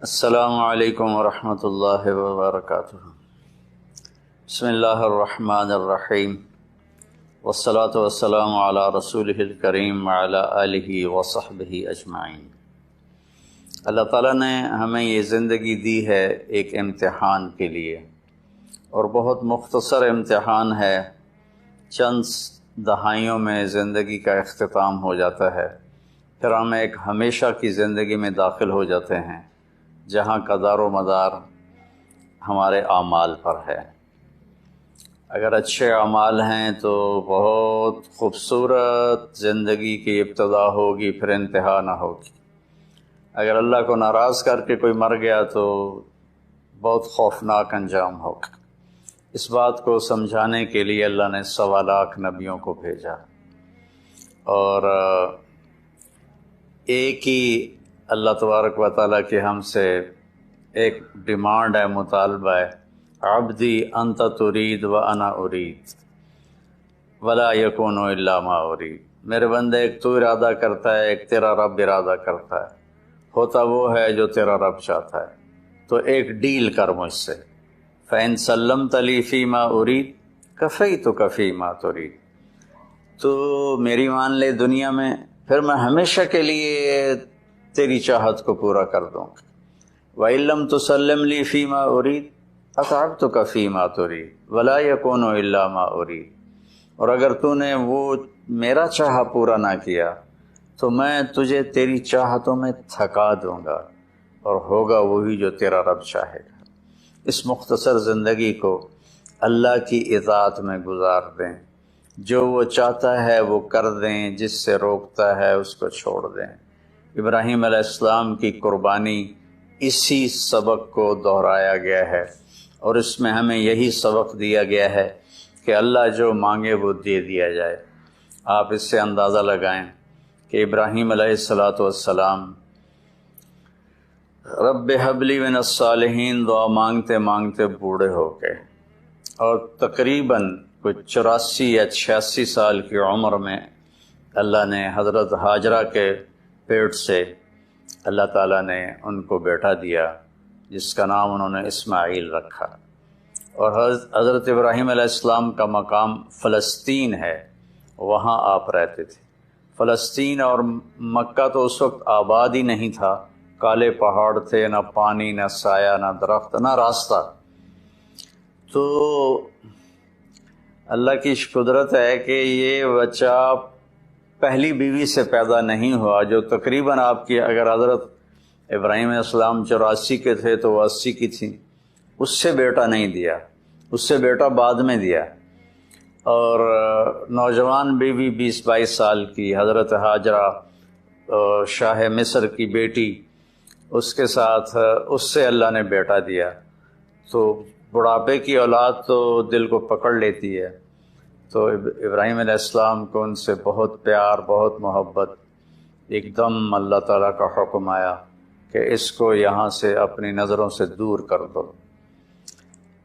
السلام علیکم ورحمۃ اللہ وبرکاتہ۔ بسم اللہ الرحمن الرحیم، والصلاة والسلام علی رسولہ الکریم وعلی آلہ وصحبہ اجمعین۔ اللہ تعالیٰ نے ہمیں یہ زندگی دی ہے ایک امتحان کے لیے، اور بہت مختصر امتحان ہے۔ چند دہائیوں میں زندگی کا اختتام ہو جاتا ہے، پھر ہم ایک ہمیشہ کی زندگی میں داخل ہو جاتے ہیں جہاں کا دار و مدار ہمارے اعمال پر ہے۔ اگر اچھے اعمال ہیں تو بہت خوبصورت زندگی کی ابتدا ہوگی، پھر انتہا نہ ہوگی۔ اگر اللہ کو ناراض کر کے کوئی مر گیا تو بہت خوفناک انجام ہوگا۔ اس بات کو سمجھانے کے لیے اللہ نے 1.25 لاکھ نبیوں کو بھیجا، اور ایک ہی اللہ تبارک و تعالیٰ کی ہم سے ایک ڈیمانڈ ہے، مطالبہ ہے، عبدی انت ترید و انا ارید ولا یکون الا ما ارید۔ میرے بندے، ایک تو ارادہ کرتا ہے، ایک تیرا رب ارادہ کرتا ہے، ہوتا وہ ہے جو تیرا رب چاہتا ہے۔ تو ایک ڈیل کر مجھ سے، فَإِن سَلَّمْتَ لِي فِي مَا أُرِيدُ كَفَيْتُكَ فِي مَا تُرِيدُ۔ تو میری مان لے دنیا میں، پھر میں ہمیشہ کے لیے تیری چاہت کو پورا کر دوں گا۔ وَإِن لَّمْ تُسَلِّمْ لِي فِي مَا أُرِيدُ أَتْعَبْتُكَ فِي مَا تُرِيدُ وَلَا يَكُونُ إِلَّا مَا أُرِيدُ۔ اور اگر تو نے وہ میرا چاہا پورا نہ کیا تو میں تجھے تیری چاہتوں میں تھکا دوں گا، اور ہوگا وہی جو تیرا رب چاہے گا۔ اس مختصر زندگی کو اللہ کی اطاعت میں گزار دیں، جو وہ چاہتا ہے وہ کر دیں، جس سے روکتا ہے اس کو چھوڑ دیں۔ ابراہیم علیہ السلام کی قربانی اسی سبق کو دہرایا گیا ہے، اور اس میں ہمیں یہی سبق دیا گیا ہے کہ اللہ جو مانگے وہ دے دیا جائے۔ آپ اس سے اندازہ لگائیں کہ ابراہیم علیہ السلام رب ہب لی من الصالحین دعا مانگتے مانگتے بوڑھے ہو گئے، اور تقریباً کوئی 84 یا 86 سال کی عمر میں اللہ نے حضرت ہاجرہ کے پیٹ سے اللہ تعالیٰ نے ان کو بیٹا دیا، جس کا نام انہوں نے اسماعیل رکھا۔ اور حضرت ابراہیم علیہ السلام کا مقام فلسطین ہے، وہاں آپ رہتے تھے۔ فلسطین اور مکہ تو اس وقت آباد ہی نہیں تھا، کالے پہاڑ تھے، نہ پانی، نہ سایہ، نہ درخت، نہ راستہ۔ تو اللہ کی قدرت ہے کہ یہ بچہ پہلی بیوی سے پیدا نہیں ہوا، جو تقریباً آپ کی، اگر حضرت ابراہیم علیہ السلام 84 کے تھے تو وہ 80 کی تھیں، اس سے بیٹا نہیں دیا، اس سے بیٹا بعد میں دیا۔ اور نوجوان بیوی 20-22 سال کی حضرت ہاجرہ شاہ مصر کی بیٹی، اس کے ساتھ اس سے اللہ نے بیٹا دیا۔ تو بڑھاپے کی اولاد تو دل کو پکڑ لیتی ہے، تو ابراہیم علیہ السلام کو ان سے بہت پیار، بہت محبت۔ ایک دم اللہ تعالیٰ کا حکم آیا کہ اس کو یہاں سے اپنی نظروں سے دور کر دو۔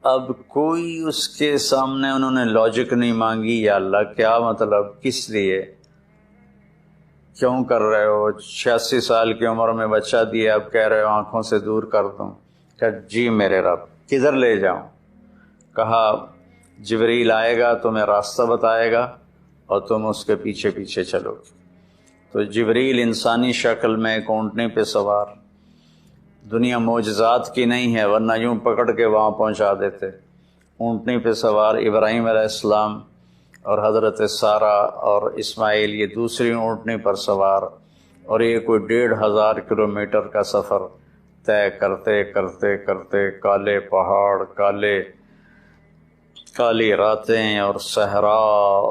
اب کوئی اس کے سامنے انہوں نے لاجک نہیں مانگی، یا اللہ کیا مطلب، کس لیے، کیوں کر رہے ہو؟ 86 سال کی عمر میں بچہ دیا، اب کہہ رہے ہو آنکھوں سے دور کر دوں؟ کہ جی میرے رب، کدھر لے جاؤں؟ کہا جبریل آئے گا، تمہیں راستہ بتائے گا اور تم اس کے پیچھے پیچھے چلو گے۔ تو جبریل انسانی شکل میں ایک اونٹنی پہ سوار، دنیا معجزات کی نہیں ہے ورنہ یوں پکڑ کے وہاں پہنچا دیتے۔ اونٹنی پہ سوار ابراہیم علیہ السلام اور حضرت سارہ اور اسماعیل، یہ دوسری اونٹنی پر سوار، اور یہ کوئی 1500 کلومیٹر کا سفر طے کرتے کرتے کرتے، کالے پہاڑ، کالی راتیں اور صحرا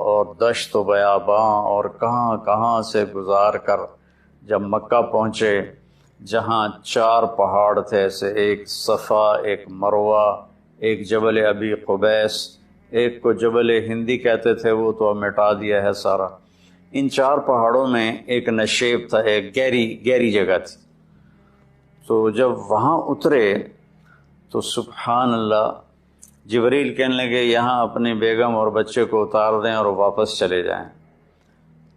اور دشت و بیاباں، اور کہاں کہاں سے گزار کر جب مکہ پہنچے، جہاں 4 پہاڑ تھے، ایسے ایک صفا، ایک مروہ، ایک جبل ابی قبیس، ایک کو جبل ہندی کہتے تھے، وہ تو اب مٹا دیا ہے سارا۔ ان 4 پہاڑوں میں ایک نشیب تھا، ایک گہری جگہ تھی۔ تو جب وہاں اترے تو سبحان اللہ، جبریل کہنے لگے یہاں اپنی بیگم اور بچے کو اتار دیں اور واپس چلے جائیں۔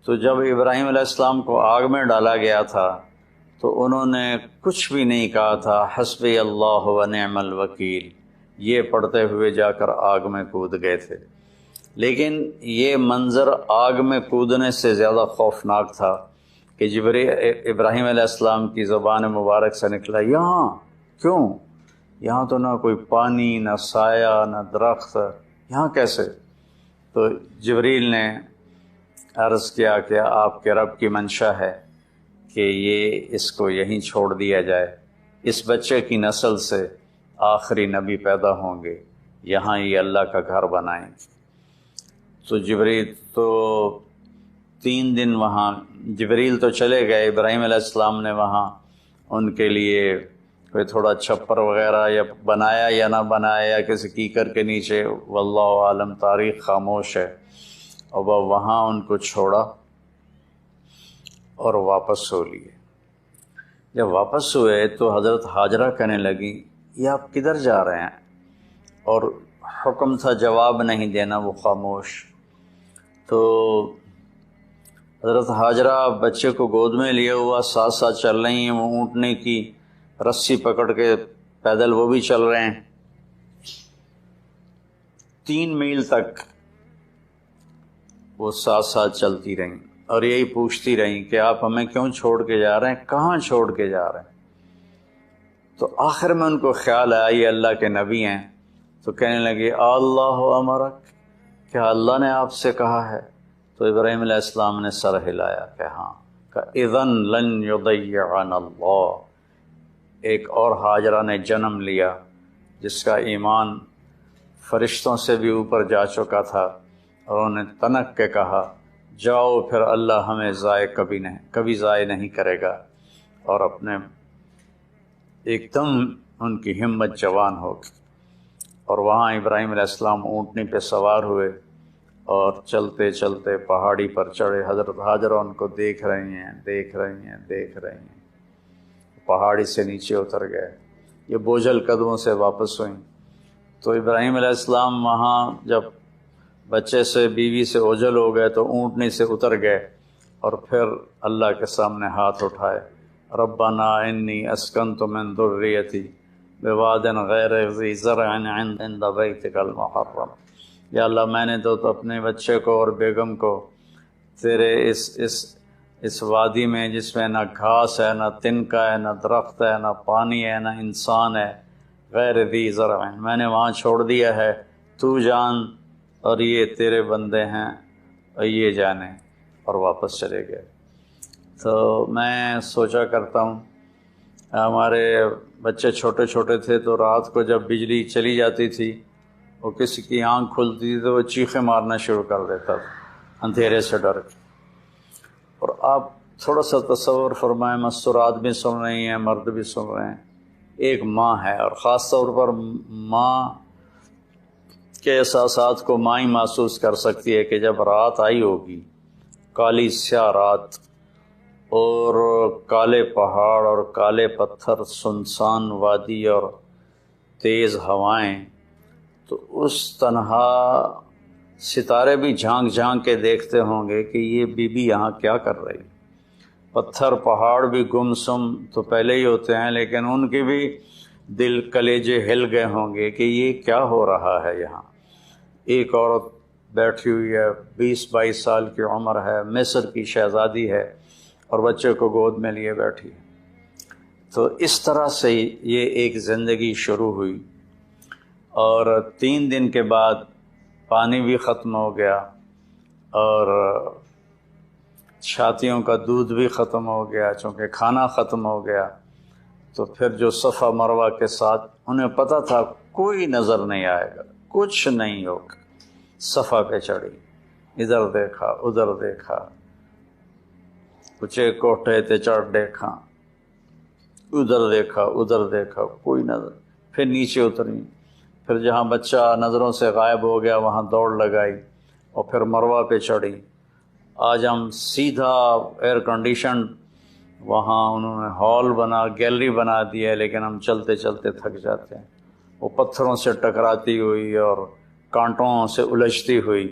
تو جب ابراہیم علیہ السلام کو آگ میں ڈالا گیا تھا تو انہوں نے کچھ بھی نہیں کہا تھا، حسبی اللہ و نعم الوکیل، یہ پڑھتے ہوئے جا کر آگ میں کود گئے تھے۔ لیکن یہ منظر آگ میں کودنے سے زیادہ خوفناک تھا کہ ابراہیم علیہ السلام کی زبان مبارک سے نکلا، یہاں کیوں؟ یہاں تو نہ کوئی پانی، نہ سایہ، نہ درخت، یہاں کیسے؟ تو جبریل نے عرض کیا کہ آپ کے رب کی منشا ہے کہ یہ اس کو یہیں چھوڑ دیا جائے، اس بچے کی نسل سے آخری نبی پیدا ہوں گے، یہاں یہ اللہ کا گھر بنائیں۔ تو جبریل تو 3 دن وہاں، جبریل تو چلے گئے، ابراہیم علیہ السلام نے وہاں ان کے لیے کوئی تھوڑا چھپر وغیرہ یا بنایا یا نہ بنایا، یا کسی کیکر کے نیچے، واللہ عالم، تاریخ خاموش ہے۔ اور وہ وہاں ان کو چھوڑا اور واپس ہو لیے۔ جب واپس ہوئے تو حضرت حاجرہ کہنے لگی، یہ آپ کدھر جا رہے ہیں؟ اور حکم تھا جواب نہیں دینا، وہ خاموش۔ تو حضرت حاجرہ بچے کو گود میں لیے ہوا ساتھ ساتھ چل رہی ہیں، وہ اونٹنے کی رسی پکڑ کے پیدل وہ بھی چل رہے ہیں۔ 3 میل تک وہ ساتھ ساتھ چلتی رہیں اور یہی پوچھتی رہیں کہ آپ ہمیں کیوں چھوڑ کے جا رہے ہیں، کہاں چھوڑ کے جا رہے ہیں؟ تو آخر میں ان کو خیال آیا یہ اللہ کے نبی ہیں، تو کہنے لگے، اللہ امرک، کیا اللہ نے آپ سے کہا ہے؟ تو ابراہیم علیہ السلام نے سر ہلایا کہ ہاں، کہ اذن لن یضیعنا اللہ۔ ایک اور حاجرہ نے جنم لیا جس کا ایمان فرشتوں سے بھی اوپر جا چکا تھا، اور انہوں نے تنک کے کہا، جاؤ پھر اللہ ہمیں کبھی ضائع نہیں کرے گا۔ اور اپنے ایک دم ان کی ہمت جوان ہو گئی، اور وہاں ابراہیم علیہ السلام اونٹنی پہ سوار ہوئے اور چلتے چلتے پہاڑی پر چڑھے۔ حضرت حاجرہ ان کو دیکھ رہی ہیں، پہاڑی سے نیچے اتر گئے، یہ بوجھل قدموں سے واپس ہوئیں۔ تو ابراہیم علیہ السلام وہاں جب بچے سے، بیوی سے اوجھل ہو گئے تو اونٹنی سے اتر گئے، اور پھر اللہ کے سامنے ہاتھ اٹھائے، ربنا انی اسکنت من ذریتی بواد غیر ذی زرع عند بیتک المحرم۔ یا اللہ، میں نے تو اپنے بچے کو اور بیگم کو تیرے اس وادی میں جس میں نہ گھاس ہے، نہ تنکا ہے، نہ درخت ہے، نہ پانی ہے، نہ انسان ہے، غیر ذی زرع، میں نے وہاں چھوڑ دیا ہے، تو جان اور یہ تیرے بندے ہیں اور یہ جانے، اور واپس چلے گئے۔ تو میں سوچا کرتا ہوں، ہمارے بچے چھوٹے چھوٹے تھے تو رات کو جب بجلی چلی جاتی تھی، وہ کسی کی آنکھ کھلتی تھی تو وہ چیخیں مارنا شروع کر دیتا تھا اندھیرے سے ڈر کے۔ اور آپ تھوڑا سا تصور فرمائیں، مستورات بھی سن رہی ہیں، مرد بھی سن رہے ہیں، ایک ماں ہے، اور خاص طور پر ماں کے احساسات کو ماں ہی محسوس کر سکتی ہے کہ جب رات آئی ہوگی، کالی سیاہ رات، اور کالے پہاڑ اور کالے پتھر، سنسان وادی اور تیز ہوائیں، تو اس تنہا ستارے بھی جھانک جھانک کے دیکھتے ہوں گے کہ یہ بی بی یہاں کیا کر رہی۔ پتھر پہاڑ بھی گمسم تو پہلے ہی ہوتے ہیں، لیکن ان کے بھی دل کلیجے ہل گئے ہوں گے کہ یہ کیا ہو رہا ہے یہاں۔ ایک عورت بیٹھی ہوئی ہے، 20-22 سال کی عمر ہے، مصر کی شہزادی ہے، اور بچے کو گود میں لیے بیٹھی ہے۔ تو اس طرح سے یہ ایک زندگی شروع ہوئی، اور 3 دن کے بعد پانی بھی ختم ہو گیا، اور چھاتیوں کا دودھ بھی ختم ہو گیا، چونکہ کھانا ختم ہو گیا۔ تو پھر جو صفا مروہ کے ساتھ انہیں پتہ تھا کوئی نظر نہیں آئے گا، کچھ نہیں ہوگا، صفا پہ چڑھی، ادھر دیکھا ادھر دیکھا، اونچے کوٹھے تے چڑھ دیکھا، ادھر دیکھا ادھر دیکھا، کوئی نظر۔ پھر نیچے اتری، پھر جہاں بچہ نظروں سے غائب ہو گیا وہاں دوڑ لگائی، اور پھر مروہ پہ چڑھی۔ آج ہم سیدھا ایئر کنڈیشن وہاں انہوں نے ہال بنا، گیلری بنا دی ہے، لیکن ہم چلتے چلتے تھک جاتے ہیں۔ وہ پتھروں سے ٹکراتی ہوئی اور کانٹوں سے الجھتی ہوئی،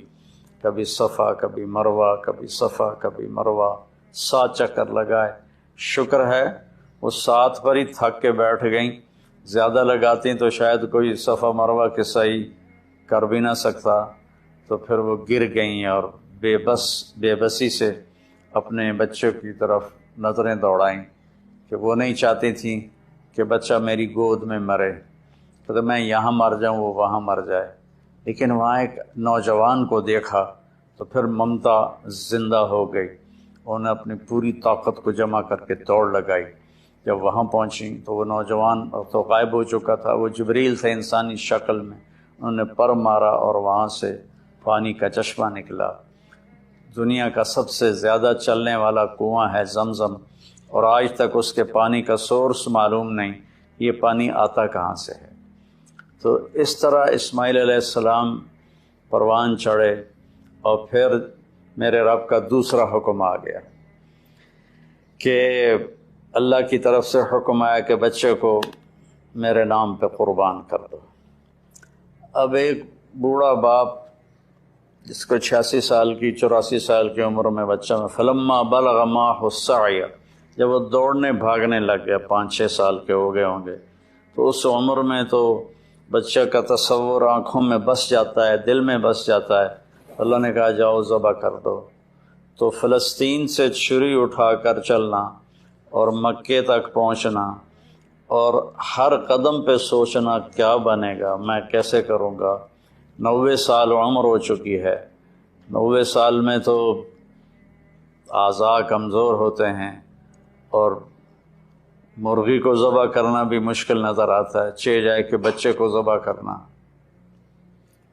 کبھی صفا کبھی مروہ، کبھی صفا کبھی مروہ، 7 چکر لگائے۔ شکر ہے وہ 7 پر ہی تھک کے بیٹھ گئیں، زیادہ لگاتی تو شاید کوئی صفا مروہ کے سعی کر بھی نہ سکتا، تو پھر وہ گر گئیں اور بے بسی سے اپنے بچوں کی طرف نظریں دوڑائیں کہ وہ نہیں چاہتی تھیں کہ بچہ میری گود میں مرے، تو میں یہاں مر جاؤں وہ وہاں مر جائے۔ لیکن وہاں ایک نوجوان کو دیکھا تو پھر ممتا زندہ ہو گئی، انہوں نے اپنی پوری طاقت کو جمع کر کے دوڑ لگائی۔ جب وہاں پہنچیں تو وہ نوجوان تو غائب ہو چکا تھا، وہ جبریل تھے انسانی شکل میں، انہوں نے پر مارا اور وہاں سے پانی کا چشمہ نکلا۔ دنیا کا سب سے زیادہ چلنے والا کنواں ہے زمزم، اور آج تک اس کے پانی کا سورس معلوم نہیں، یہ پانی آتا کہاں سے ہے۔ تو اس طرح اسماعیل علیہ السلام پروان چڑھے، اور پھر میرے رب کا دوسرا حکم آ گیا کہ اللہ کی طرف سے حکم آیا کہ بچے کو میرے نام پہ قربان کر دو۔ اب ایک بوڑھا باپ جس کو 86 سال کی 84 سال کی عمر میں بچہ میں فلما بلغ معه السعی، جب وہ دوڑنے بھاگنے لگ گیا، 5-6 سال کے ہو گئے ہوں گے، تو اس عمر میں تو بچہ کا تصور آنکھوں میں بس جاتا ہے، دل میں بس جاتا ہے۔ اللہ نے کہا جاؤ ذبح کر دو۔ تو فلسطین سے چھری اٹھا کر چلنا اور مکے تک پہنچنا، اور ہر قدم پہ سوچنا کیا بنے گا، میں کیسے کروں گا۔ 90 سال عمر ہو چکی ہے، 90 سال میں تو اعضاء کمزور ہوتے ہیں، اور مرغی کو ذبح کرنا بھی مشکل نظر آتا ہے، چہ جائے کہ بچے کو ذبح کرنا۔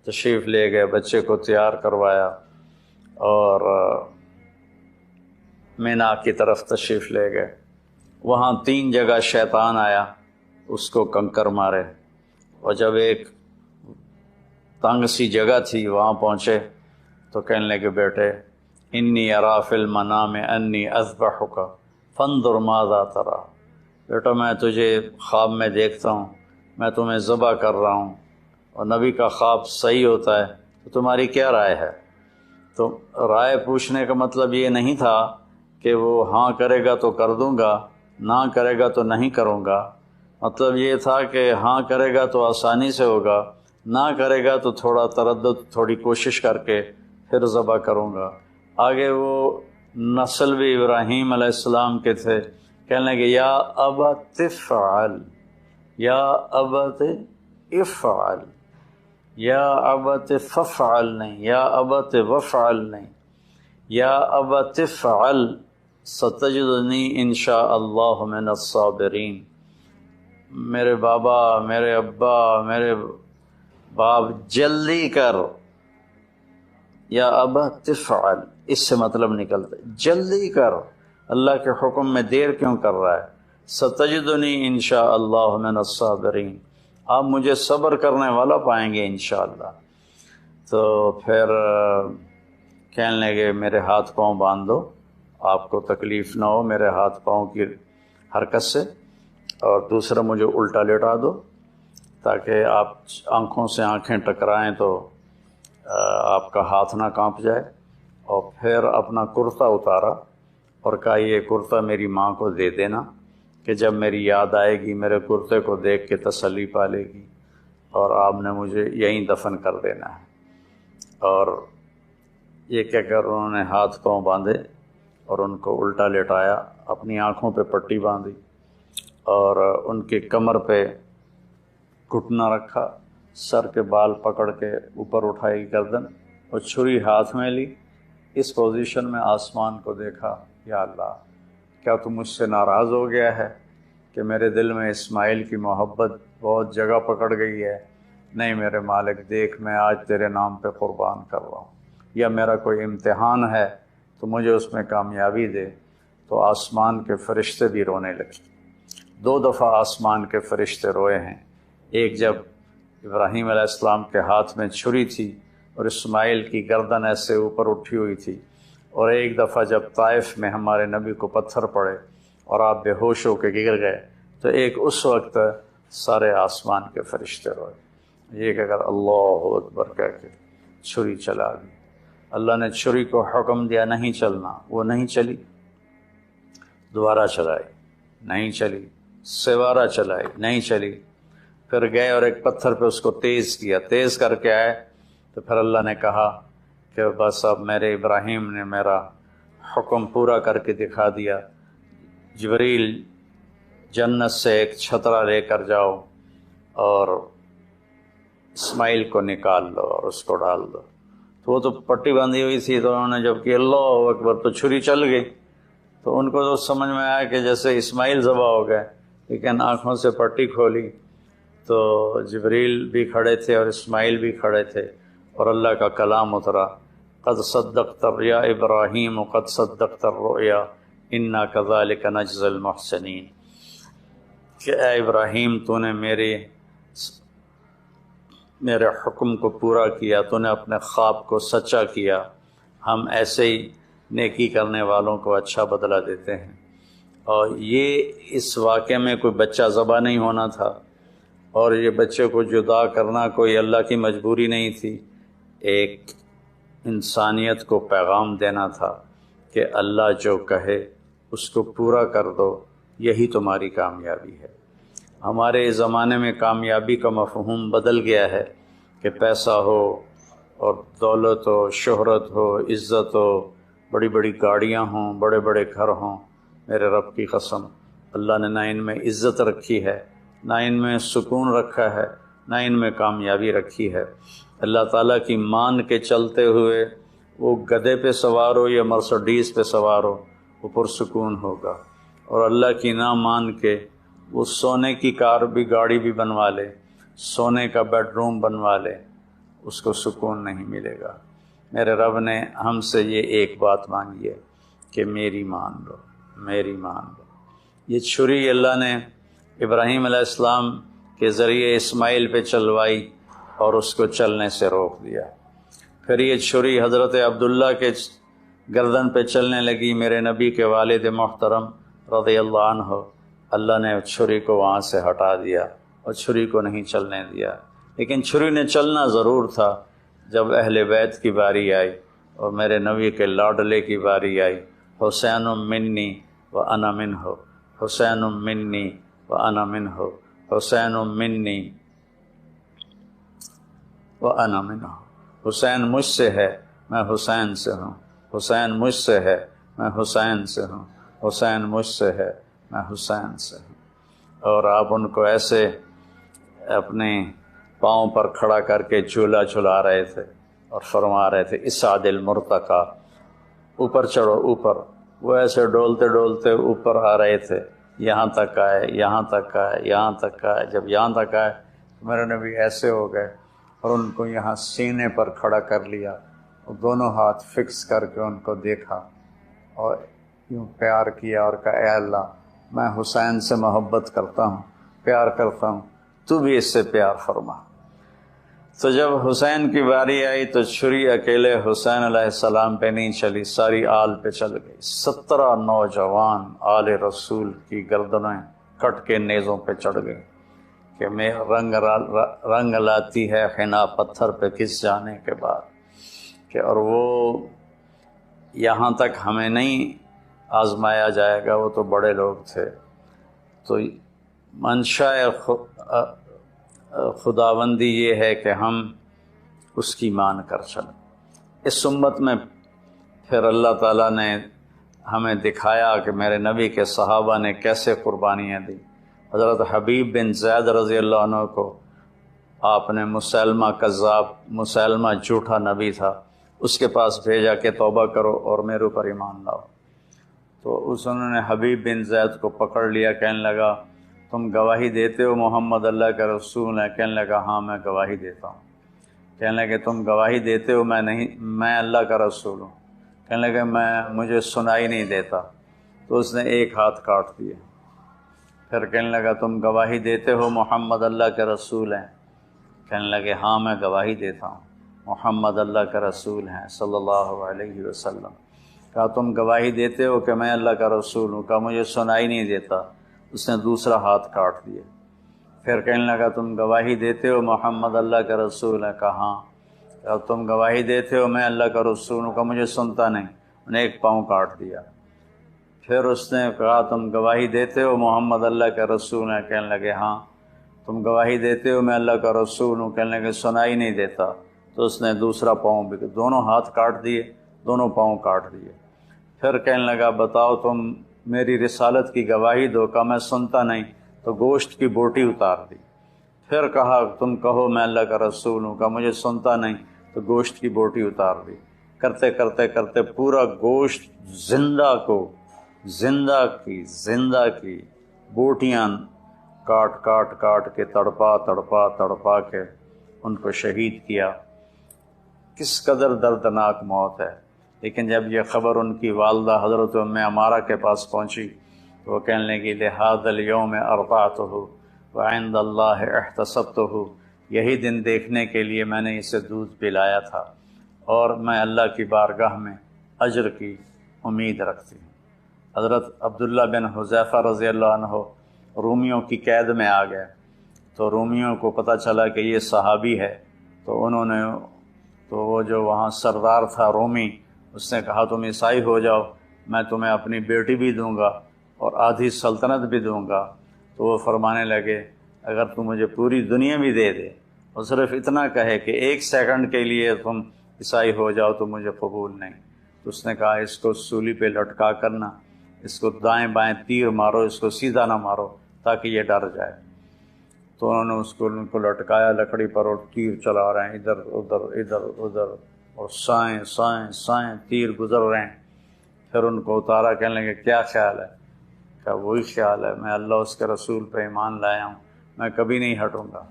تشریف لے گئے، بچے کو تیار کروایا، اور مینا کی طرف تشریف لے گئے۔ وہاں 3 جگہ شیطان آیا، اس کو کنکر مارے، اور جب ایک تنگ سی جگہ تھی وہاں پہنچے تو کہنے لگے بیٹے انی ارا فی المنام انی اذبحک فانظر ماذا تری، بیٹا میں تجھے خواب میں دیکھتا ہوں، میں تمہیں ذبح کر رہا ہوں، اور نبی کا خواب صحیح ہوتا ہے، تو تمہاری کیا رائے ہے؟ تو رائے پوچھنے کا مطلب یہ نہیں تھا کہ وہ ہاں کرے گا تو کر دوں گا، نہ کرے گا تو نہیں کروں گا، مطلب یہ تھا کہ ہاں کرے گا تو آسانی سے ہوگا، نہ کرے گا تو تھوڑا تردد، تھوڑی کوشش کر کے پھر ذبح کروں گا۔ آگے وہ نسل بھی ابراہیم علیہ السلام کے تھے، کہنے لگے یا ابت افعل، یا ابت افعل، یا ابت ففعل نہیں، یا ابت وفعل نہیں، یا ابت افعل ستجدنی انشاء اللہ من الصابرین۔ میرے بابا، میرے ابا، میرے باپ جلدی کر، یا ابت افعل، اس سے مطلب نکلتا ہے جلدی کر، اللہ کے حکم میں دیر کیوں کر رہا ہے؟ ستجدنی انشاء اللہ من الصابرین، آپ مجھے صبر کرنے والا پائیں گے انشاءاللہ۔ تو پھر کہنے لگے میرے ہاتھ پاؤں باندھ دو، آپ کو تکلیف نہ ہو میرے ہاتھ پاؤں کی حرکت سے، اور دوسرا مجھے الٹا لیٹا دو تاکہ آپ آنکھوں سے آنکھیں ٹکرائیں تو آپ کا ہاتھ نہ کانپ جائے۔ اور پھر اپنا کرتا اتارا اور کہا یہ کرتا میری ماں کو دے دینا کہ جب میری یاد آئے گی میرے کرتے کو دیکھ کے تسلی پا لے گی، اور آپ نے مجھے یہیں دفن کر دینا ہے۔ اور یہ کہہ کر انہوں نے ہاتھ پاؤں باندھے اور ان کو الٹا لٹایا، اپنی آنکھوں پہ پٹی باندھی اور ان کی کمر پہ گھٹنا رکھا، سر کے بال پکڑ کے اوپر اٹھائی گردن اور چھری ہاتھ میں لی۔ اس پوزیشن میں آسمان کو دیکھا، یا اللہ کیا تو مجھ سے ناراض ہو گیا ہے کہ میرے دل میں اسماعیل کی محبت بہت جگہ پکڑ گئی ہے؟ نہیں میرے مالک، دیکھ میں آج تیرے نام پہ قربان کر رہا ہوں، یا میرا کوئی امتحان ہے تو مجھے اس میں کامیابی دے۔ تو آسمان کے فرشتے بھی رونے لگے۔ 2 دفعہ آسمان کے فرشتے روئے ہیں، ایک جب ابراہیم علیہ السلام کے ہاتھ میں چھری تھی اور اسماعیل کی گردن ایسے اوپر اٹھی ہوئی تھی، اور ایک دفعہ جب طائف میں ہمارے نبی کو پتھر پڑے اور آپ بے ہوش ہو کے گر گئے، تو ایک اس وقت سارے آسمان کے فرشتے روئے۔ یہ کہ اگر اللہ اکبر کہہ کے چھری چلا دی، اللہ نے چھری کو حکم دیا نہیں چلنا، وہ نہیں چلی، دوبارہ چلائی، نہیں چلی، سوارا چلائی نہیں چلی، پھر گئے اور ایک پتھر پہ اس کو تیز کیا، تیز کر کے آئے تو پھر اللہ نے کہا کہ بس اب میرے ابراہیم نے میرا حکم پورا کر کے دکھا دیا، جبریل جنت سے ایک چھترا لے کر جاؤ اور اسماعیل کو نکال لو اور اس کو ڈال دو۔ تو وہ تو پٹی باندھی ہوئی تھی، تو انہوں نے جب کہ اللہ اکبر تو چھری چل گئی، تو ان کو تو سمجھ میں آیا کہ جیسے اسماعیل ذبح ہو گئے، لیکن آنکھوں سے پٹی کھولی تو جبریل بھی کھڑے تھے اور اسماعیل بھی کھڑے تھے، اور اللہ کا کلام اترا، قد صدقت یا ابراہیم قد صدقت الرؤیا انا کذالک نجزی المحسنین، کہ اے ابراہیم تو نے میرے حکم کو پورا کیا، تو نے اپنے خواب کو سچا کیا، ہم ایسے ہی نیکی کرنے والوں کو اچھا بدلہ دیتے ہیں۔ اور یہ اس واقعے میں کوئی بچہ ذبح نہیں ہونا تھا، اور یہ بچے کو جدا کرنا کوئی اللہ کی مجبوری نہیں تھی، ایک انسانیت کو پیغام دینا تھا کہ اللہ جو کہے اس کو پورا کر دو، یہی تمہاری کامیابی ہے۔ ہمارے زمانے میں کامیابی کا مفہوم بدل گیا ہے کہ پیسہ ہو اور دولت ہو، شہرت ہو، عزت ہو، بڑی بڑی گاڑیاں ہوں، بڑے بڑے گھر ہوں۔ میرے رب کی قسم، اللہ نے نہ ان میں عزت رکھی ہے، نہ ان میں سکون رکھا ہے، نہ ان میں کامیابی رکھی ہے۔ اللہ تعالیٰ کی مان کے چلتے ہوئے وہ گدھے پہ سوار ہو یا مرسڈیز پہ سوار ہو، وہ پرسکون ہوگا، اور اللہ کی نہ مان کے وہ سونے کی کار بھی، گاڑی بھی بنوا لے، سونے کا بیڈ روم بنوا لے، اس کو سکون نہیں ملے گا۔ میرے رب نے ہم سے یہ ایک بات مانگی ہے کہ میری مان لو، میری مان لو۔ یہ چھری اللہ نے ابراہیم علیہ السلام کے ذریعے اسماعیل پہ چلوائی اور اس کو چلنے سے روک دیا۔ پھر یہ چھری حضرت عبداللہ کے گردن پہ چلنے لگی، میرے نبی کے والد محترم رضی اللہ عنہ۔ اللہ نے چھری کو وہاں سے ہٹا دیا اور چھری کو نہیں چلنے دیا، لیکن چھری نے چلنا ضرور تھا جب اہل بیت کی باری آئی اور میرے نبی کے لاڈلے کی باری آئی۔ حسین منی و انا منہ، حسین منی و انا منہ، حسین منی و انا منہ، حسین مجھ سے ہے میں حسین سے ہوں، حسین مجھ سے ہے میں حسین سے ہوں، حسین مجھ سے ہے میں حسین سے ہوں۔ اور آپ ان کو ایسے اپنے پاؤں پر کھڑا کر کے جھولا جھلا رہے تھے اور فرما رہے تھے اسعد المرتقی، اوپر چڑھو اوپر۔ وہ ایسے ڈولتے ڈولتے اوپر آ رہے تھے، یہاں تک آئے، یہاں تک آئے، یہاں تک آئے۔ جب یہاں تک آئے تو میرے نبی ایسے ہو گئے اور ان کو یہاں سینے پر کھڑا کر لیا اور دونوں ہاتھ فکس کر کے ان کو دیکھا اور یوں پیار کیا اور کہا اے اللہ، میں حسین سے محبت کرتا ہوں، پیار کرتا ہوں، تو بھی اس سے پیار فرما۔ تو جب حسین کی باری آئی تو چھری اکیلے حسین علیہ السلام پہ نہیں چلی، ساری آل پہ چل گئی۔ 17 نوجوان آل رسول کی گردنیں کٹ کے نیزوں پہ چڑھ گئی کہ میں رنگ لاتی ہے حنا پتھر پہ گھس جانے کے بعد، کہ اور وہ یہاں تک ہمیں نہیں آزمایا جائے گا، وہ تو بڑے لوگ تھے۔ تو منشاء خداوندی یہ ہے کہ ہم اس کی مان کر چلیں۔ اس امت میں پھر اللہ تعالیٰ نے ہمیں دکھایا کہ میرے نبی کے صحابہ نے کیسے قربانیاں دی۔ حضرت حبیب بن زید رضی اللہ عنہ کو آپ نے مسلمہ کذاب، مسلمہ جھوٹا نبی تھا، اس کے پاس بھیجا کہ توبہ کرو اور میرے اوپر ایمان لاؤ۔ تو انہوں نے حبیب بن زید کو پکڑ لیا، کہنے لگا تم گواہی دیتے ہو محمد اللہ کا رسول ہے؟ کہنے لگا ہاں میں گواہی دیتا ہوں۔ کہنے لگا تم گواہی دیتے ہو میں اللہ کا رسول ہوں؟ کہنے لگا مجھے سنائی نہیں دیتا۔ تو اس نے ایک ہاتھ کاٹ دیا۔ پھر کہنے لگا تم گواہی دیتے ہو محمد اللہ کے رسول ہیں؟ کہنے لگے ہاں میں گواہی دیتا ہوں، محمد اللہ کا رسول ہیں صلی اللہ علیہ وسلم۔ کہا تم گواہی دیتے ہو کہ میں اللہ کا رسول ہوں؟ کہا مجھے سنائی نہیں دیتا۔ اس نے دوسرا ہاتھ کاٹ دیا۔ پھر کہنے لگا تم گواہی دیتے ہو محمد اللہ کا رسول ہے؟ کہا ہاں۔ کہا تم گواہی دیتے ہو میں اللہ کا رسول ہوں؟ کہا مجھے سنتا نہیں۔ انہیں ایک پاؤں کاٹ دیا۔ پھر اس نے کہا تم گواہی دیتے ہو محمد اللہ کے رسول ہیں؟ کہنے لگے ہاں۔ تم گواہی دیتے ہو میں اللہ کا رسول ہوں؟ کہنے لگے سنائی نہیں دیتا۔ تو اس نے دوسرا پاؤں بھی، دونوں ہاتھ کاٹ دیے، دونوں پاؤں کاٹ دیے۔ پھر کہنے لگا بتاؤ تم میری رسالت کی گواہی دو۔ کہا میں سنتا نہیں، تو گوشت کی بوٹی اتار دی۔ پھر کہا تم کہو میں اللہ کا رسول ہوں۔ کہا مجھے سنتا نہیں، تو گوشت کی بوٹی اتار دی۔ کرتے کرتے کرتے پورا گوشت زندہ کی بوٹیاں کاٹ کے تڑپا کے ان کو شہید کیا۔ کس قدر دردناک موت ہے۔ لیکن جب یہ خبر ان کی والدہ حضرت ام عمارہ کے پاس پہنچی تو وہ کہنے لگی لہذا الیوم ارضعتہ وعند اللہ احتسبتہ، یہی دن دیکھنے کے لیے میں نے اسے دودھ پلایا تھا اور میں اللہ کی بارگاہ میں اجر کی امید رکھتی ہوں۔ حضرت عبداللہ بن حذیفہ رضی اللہ عنہ رومیوں کی قید میں آ گئے، تو رومیوں کو پتہ چلا کہ یہ صحابی ہے، تو وہ جو وہاں سردار تھا رومی، اس نے کہا تم عیسائی ہو جاؤ، میں تمہیں اپنی بیٹی بھی دوں گا اور آدھی سلطنت بھی دوں گا۔ تو وہ فرمانے لگے اگر تم مجھے پوری دنیا بھی دے دے اور صرف اتنا کہے کہ 1 سیکنڈ کے لیے تم عیسائی ہو جاؤ تو مجھے قبول نہیں۔ تو اس نے کہا اس کو سولی پہ لٹکا کرنا، اس کو دائیں بائیں تیر مارو، اس کو سیدھا نہ مارو تاکہ یہ ڈر جائے۔ تو انہوں نے ان کو لٹکایا لکڑی پر اور تیر چلا رہے ہیں ادھر ادھر اور سائیں تیر گزر رہے ہیں۔ پھر ان کو اتارا، کہنے لگے کیا خیال ہے؟ کہا وہی خیال ہے، میں اللہ اس کے رسول پہ ایمان لایا ہوں، میں کبھی نہیں ہٹوں گا۔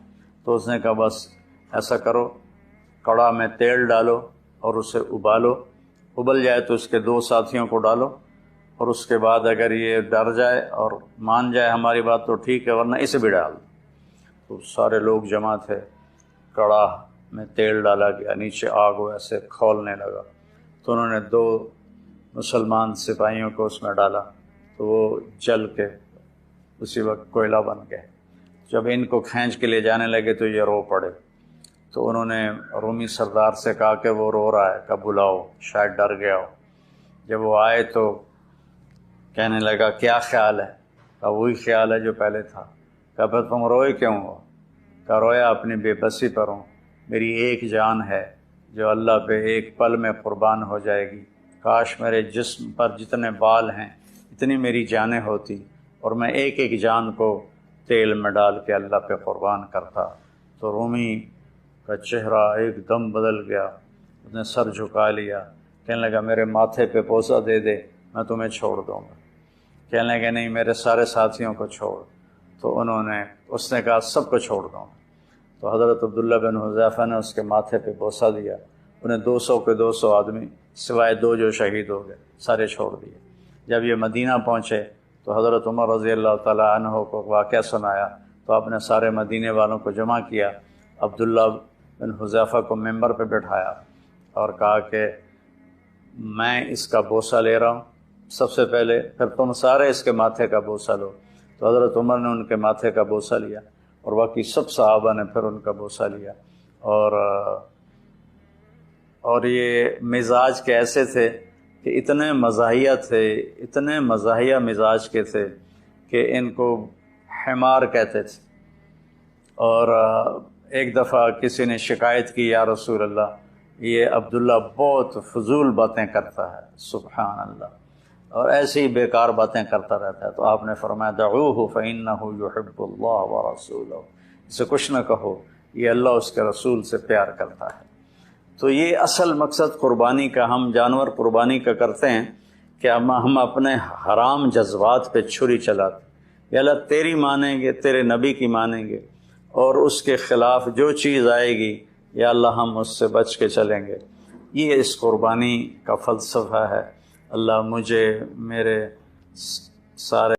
تو اس نے کہا بس ایسا کرو، کڑا میں تیل ڈالو اور اسے ابالو، ابل جائے تو اس کے 2 ساتھیوں کو ڈالو، اور اس کے بعد اگر یہ ڈر جائے اور مان جائے ہماری بات تو ٹھیک ہے، ورنہ اسے بھی ڈال دو۔ تو سارے لوگ جمع تھے، کڑا میں تیل ڈالا گیا، نیچے آگ ایسے کھولنے لگا، تو انہوں نے 2 مسلمان سپاہیوں کو اس میں ڈالا تو وہ جل کے اسی وقت کوئلہ بن گئے۔ جب ان کو کھینچ کے لے جانے لگے تو یہ رو پڑے، تو انہوں نے رومی سردار سے کہا کہ وہ رو رہا ہے، کہ بلاؤ، شاید ڈر گیا ہو۔ جب وہ آئے تو کہنے لگا کیا خیال ہے؟ کہا وہی خیال ہے جو پہلے تھا۔ کہا پھر تم روئے کیوں ہو؟ کہا رویا اپنی بے بسی پر ہوں، میری ایک جان ہے جو اللہ پہ ایک پل میں قربان ہو جائے گی، کاش میرے جسم پر جتنے بال ہیں اتنی میری جانیں ہوتی اور میں ایک ایک جان کو تیل میں ڈال کے اللہ پہ قربان کرتا۔ تو رومی کا چہرہ ایک دم بدل گیا، اس نے سر جھکا لیا، کہنے لگا میرے ماتھے پہ بوسہ دے دے میں تمہیں چھوڑ دوں گا۔ کہنے لگے نہیں میرے سارے ساتھیوں کو چھوڑ۔ تو اس نے کہا سب کو چھوڑ دوں۔ تو حضرت عبداللہ بن حذیفہ نے اس کے ماتھے پہ بوسہ دیا، انہیں 200 کے 200 آدمی سوائے 2 جو شہید ہو گئے سارے چھوڑ دیے۔ جب یہ مدینہ پہنچے تو حضرت عمر رضی اللہ تعالیٰ عنہ کو واقعہ سنایا، تو آپ نے سارے مدینے والوں کو جمع کیا، عبداللہ بن حذیفہ کو ممبر پہ بٹھایا اور کہا کہ میں اس کا بوسہ لے رہا ہوں سب سے پہلے، پھر تم سارے اس کے ماتھے کا بوسہ لو۔ تو حضرت عمر نے ان کے ماتھے کا بوسہ لیا اور باقی سب صحابہ نے پھر ان کا بوسہ لیا۔ اور یہ مزاج کے ایسے تھے کہ اتنے مزاحیہ مزاج کے تھے کہ ان کو حمار کہتے تھے۔ اور ایک دفعہ کسی نے شکایت کی یا رسول اللہ یہ عبداللہ بہت فضول باتیں کرتا ہے، سبحان اللہ، اور ایسی ہی بیکار باتیں کرتا رہتا ہے۔ تو آپ نے فرمایا دعوہ فإنہ یحب اللہ ورسولہ، اسے کچھ نہ کہو، یہ اللہ اس کے رسول سے پیار کرتا ہے۔ تو یہ اصل مقصد قربانی کا، ہم جانور قربانی کا کرتے ہیں کہ ہم اپنے حرام جذبات پہ چھری چلاتے، یا اللہ تیری مانیں گے، تیرے نبی کی مانیں گے، اور اس کے خلاف جو چیز آئے گی یا اللہ ہم اس سے بچ کے چلیں گے۔ یہ اس قربانی کا فلسفہ ہے۔ اللہ مجھے، میرے سارے